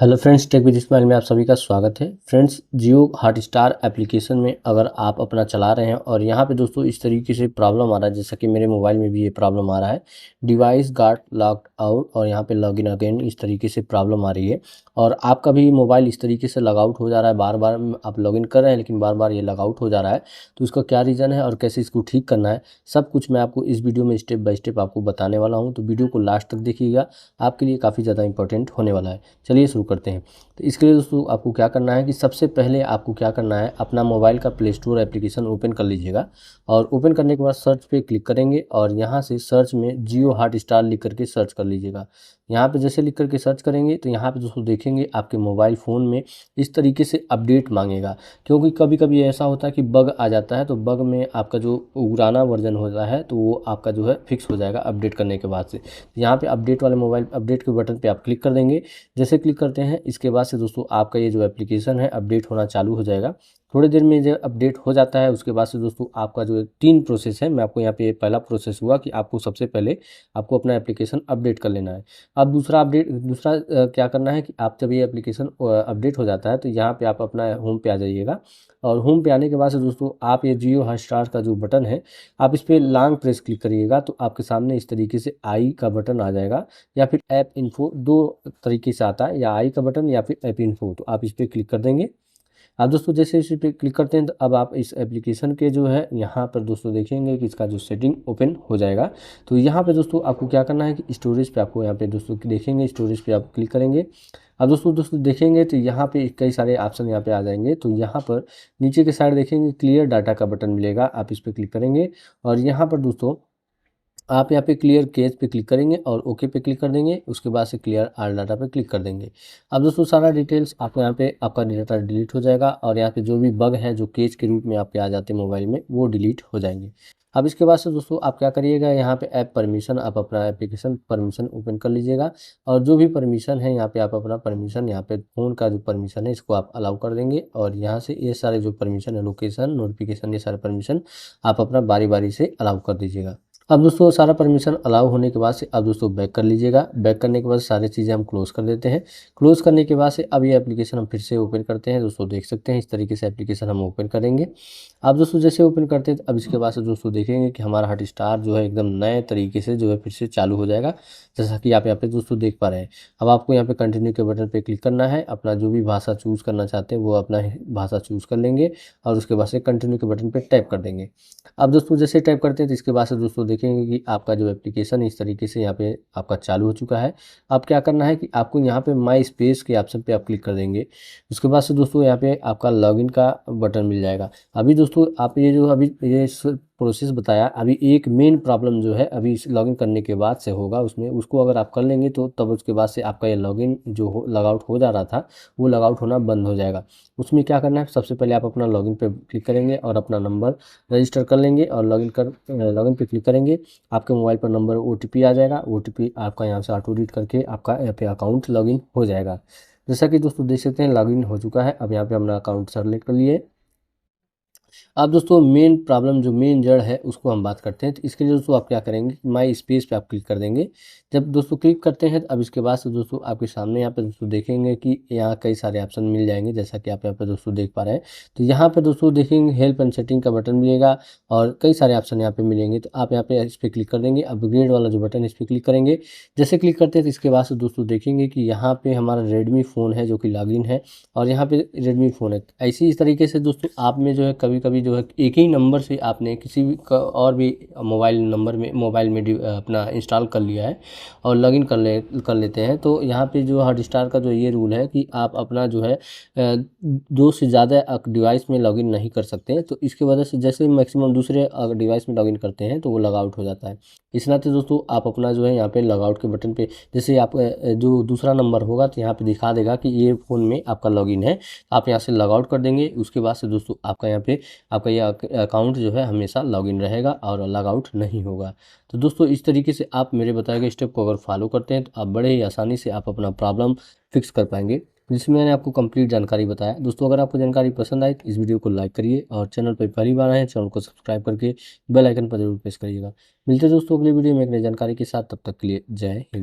Hello friends, tech with Ismail में आप सभी का स्वागत है। फ्रेंड्स, जियो हॉटस्टार एप्लीकेशन में अगर आप अपना चला रहे हैं और यहाँ पे दोस्तों इस तरीके से प्रॉब्लम आ रहा है, जैसा कि मेरे मोबाइल में भी ये प्रॉब्लम आ रहा है, डिवाइस गॉट लॉक्ड आउट और यहाँ पे लॉगिन अगेन, इस तरीके से प्रॉब्लम आ रही है। और आपका भी मोबाइल इस तरीके से लॉग आउट हो जा रहा है, बार बार आप लॉगिन कर रहे हैं लेकिन बार बार ये लॉग आउट हो जा रहा है। तो इसका क्या रीज़न है और कैसे इसको ठीक करना है, सब कुछ मैं आपको इस वीडियो में स्टेप बाय स्टेप आपको बताने वाला हूँ। तो वीडियो को लास्ट तक देखिएगा, आपके लिए काफ़ी ज़्यादा इंपॉर्टेंट होने वाला है। चलिए शुरू करते हैं। तो इसके लिए दोस्तों आपको क्या करना है कि सबसे पहले आपको क्या करना है, अपना मोबाइल का प्ले स्टोर एप्लीकेशन ओपन कर लीजिएगा। और ओपन करने के बाद सर्च पे क्लिक करेंगे और यहाँ से सर्च में जियो हॉटस्टार लिख करके सर्च कर लीजिएगा। यहाँ पे जैसे लिख करके सर्च करेंगे तो यहाँ पे दोस्तों देखेंगे आपके मोबाइल फ़ोन में इस तरीके से अपडेट मांगेगा, क्योंकि कभी कभी ऐसा होता है कि बग आ जाता है। तो बग में आपका जो पुराना वर्जन होता है तो वो आपका जो है फिक्स हो जाएगा अपडेट करने के बाद से। यहाँ पे अपडेट वाले मोबाइल अपडेट के बटन पे आप क्लिक कर देंगे। जैसे क्लिक करते हैं इसके बाद से दोस्तों आपका ये जो एप्लीकेशन है अपडेट होना चालू हो जाएगा। थोड़ी देर में जब अपडेट हो जाता है उसके बाद से दोस्तों आपका जो 3 प्रोसेस है, मैं आपको यहाँ पे पहला प्रोसेस हुआ कि आपको सबसे पहले आपको अपना एप्लीकेशन अपडेट कर लेना है। अब दूसरा क्या करना है कि आप जब ये एप्लीकेशन अपडेट हो जाता है तो यहाँ पे आप अपना होम पे आ जाइएगा। और होम पे आने के बाद से दोस्तों आप ये जियो हॉटस्टार का जो बटन है, आप इस पर लॉन्ग प्रेस क्लिक करिएगा तो आपके सामने इस तरीके से आई का बटन आ जाएगा, या फिर ऐप इन्फो, दो तरीके से आता है, या आई का बटन या फिर ऐप इन्फो। तो आप इस पर क्लिक कर देंगे। अब दोस्तों जैसे इस पे क्लिक करते हैं तो अब आप इस एप्लीकेशन के जो है यहाँ पर दोस्तों देखेंगे कि इसका जो सेटिंग ओपन हो जाएगा। तो यहाँ पे दोस्तों आपको क्या करना है कि स्टोरेज पे आपको यहाँ पे दोस्तों देखेंगे, स्टोरेज पे आप क्लिक करेंगे। अब दोस्तों देखेंगे तो यहाँ पे कई सारे ऑप्शन यहाँ पे आ जाएंगे। तो यहाँ पर नीचे के साइड देखेंगे क्लियर डाटा का बटन मिलेगा, आप इस पर क्लिक करेंगे। और यहाँ पर दोस्तों आप यहाँ पे क्लियर केस पे क्लिक करेंगे और ओके पे क्लिक कर देंगे। उसके बाद से क्लियर ऑल डाटा पे क्लिक कर देंगे। अब दोस्तों सारा डिटेल्स आपको यहाँ पे आपका डाटा डिलीट हो जाएगा और यहाँ पे जो भी बग है जो केस के रूप में आपके आ जाते हैं मोबाइल में, वो डिलीट हो जाएंगे। अब इसके बाद से दोस्तों आप क्या करिएगा, यहाँ पे ऐप परमिशन, आप अपना एप्लीकेशन परमिशन ओपन कर लीजिएगा। और जो भी परमिशन है यहाँ पे आप अपना परमिशन, यहाँ पे फ़ोन का जो परमिशन है इसको आप अलाउ कर देंगे। और यहाँ से ये सारे जो परमिशन है, लोकेशन, नोटिफिकेशन, ये सारे परमिशन आप अपना बारी बारी से अलाउ कर दीजिएगा। अब दोस्तों सारा परमिशन अलाउ होने के बाद से अब दोस्तों बैक कर लीजिएगा। बैक करने के बाद सारी चीज़ें हम क्लोज़ कर देते हैं। क्लोज़ करने के बाद से अब ये एप्लीकेशन हम फिर से ओपन करते हैं। दोस्तों देख सकते हैं इस तरीके से एप्लीकेशन हम ओपन करेंगे। अब दोस्तों जैसे ओपन करते हैं तो अब इसके बाद से दोस्तों देखेंगे कि हमारा हॉटस्टार जो है एकदम नए तरीके से जो है फिर से चालू हो जाएगा, जैसा कि आप यहाँ पे दोस्तों देख पा रहे हैं। अब आपको यहाँ पे कंटिन्यू के बटन पे क्लिक करना है, अपना जो भी भाषा चूज़ करना चाहते हैं वो अपना भाषा चूज़ कर लेंगे और उसके बाद से कंटिन्यू के बटन पे टैप कर देंगे। अब दोस्तों जैसे टाइप करते हैं तो इसके बाद से दोस्तों देखेंगे कि आपका जो एप्लीकेशन इस तरीके से यहाँ पे आपका चालू हो चुका है। अब क्या करना है कि आपको यहाँ पे माई स्पेस के ऑप्शन पे आप क्लिक कर देंगे। उसके बाद से दोस्तों यहाँ पे आपका लॉगिन का बटन मिल जाएगा। अभी दोस्तों आप ये जो अभी ये प्रोसेस बताया, अभी एक मेन प्रॉब्लम जो है अभी इस लॉगिन करने के बाद से होगा, उसमें उसको अगर आप कर लेंगे तो तब उसके बाद से आपका ये लॉगिन जो लॉग आउट हो जा रहा था वो लॉग आउट होना बंद हो जाएगा। उसमें क्या करना है, सबसे पहले आप अपना लॉगिन पे क्लिक करेंगे और अपना नंबर रजिस्टर कर लेंगे और लॉगिन पे क्लिक करेंगे। आपके मोबाइल पर नंबर ओटीपी आ जाएगा। ओटीपी आपका यहाँ से ऑटो रीड करके आपका यहाँ पे अकाउंट लॉगिन हो जाएगा। जैसा कि दोस्तों देख सकते हैं लॉगिन हो चुका है। अब यहाँ पे अपना अकाउंट सेलेक्ट कर लिए। अब दोस्तों मेन प्रॉब्लम जो मेन जड़ है उसको हम बात करते हैं। तो इसके लिए दोस्तों आप क्या करेंगे, माई स्पेस पे आप क्लिक कर देंगे। जब दोस्तों क्लिक करते हैं तो अब इसके बाद से दोस्तों आपके सामने यहाँ पे दोस्तों देखेंगे कि यहाँ कई सारे ऑप्शन मिल जाएंगे, जैसा कि आप यहाँ पे दोस्तों देख पा रहे हैं। तो यहाँ पे दोस्तों देखेंगे हेल्प एंड सेटिंग का बटन मिलेगा और कई सारे ऑप्शन यहाँ पे मिलेंगे। तो आप यहाँ पे इस पर क्लिक कर देंगे। अपग्रेड वाला जो बटन है इस पर क्लिक करेंगे। जैसे क्लिक करते हैं तो इसके बाद से दोस्तों देखेंगे कि यहाँ पे हमारा रेडमी फ़ोन है जो कि लॉगिन है और यहाँ पे रेडमी फ़ोन है। ऐसी इस तरीके से दोस्तों आप में जो है कभी कभी जो है एक ही नंबर से आपने किसी भी और भी मोबाइल में अपना इंस्टॉल कर लिया है और लॉगिन कर लेते हैं। तो यहाँ पे जो हॉटस्टार का जो ये रूल है कि आप अपना जो है दो से ज़्यादा डिवाइस में लॉगिन नहीं कर सकते हैं। तो इसकी वजह से जैसे मैक्सिमम दूसरे डिवाइस में लॉगिन करते हैं तो वो लॉग आउट हो जाता है। इस नाते दोस्तों आप अपना जो है यहाँ पे लॉग आउट के बटन पे, जैसे आप जो दूसरा नंबर होगा तो यहाँ पे दिखा देगा कि ये फ़ोन में आपका लॉगिन है, आप यहाँ से लॉग आउट कर देंगे। उसके बाद से दोस्तों आपका यहाँ पे आपका ये अकाउंट जो है हमेशा लॉगिन रहेगा और लॉग आउट नहीं होगा। तो दोस्तों इस तरीके से आप मेरे बताए गए स्टेप को अगर फॉलो करते हैं तो आप बड़े ही आसानी से आप अपना प्रॉब्लम फिक्स कर पाएंगे, जिसमें मैंने आपको कंप्लीट जानकारी बताया। दोस्तों अगर आपको जानकारी पसंद आए तो इस वीडियो को लाइक करिए और चैनल पर पहली बार आए हैं चैनल को सब्सक्राइब करके बेल आइकन पर जरूर प्रेस करिएगा। मिलते हैं दोस्तों अगली वीडियो में एक नई जानकारी के साथ, तब तक के लिए जय हिंद।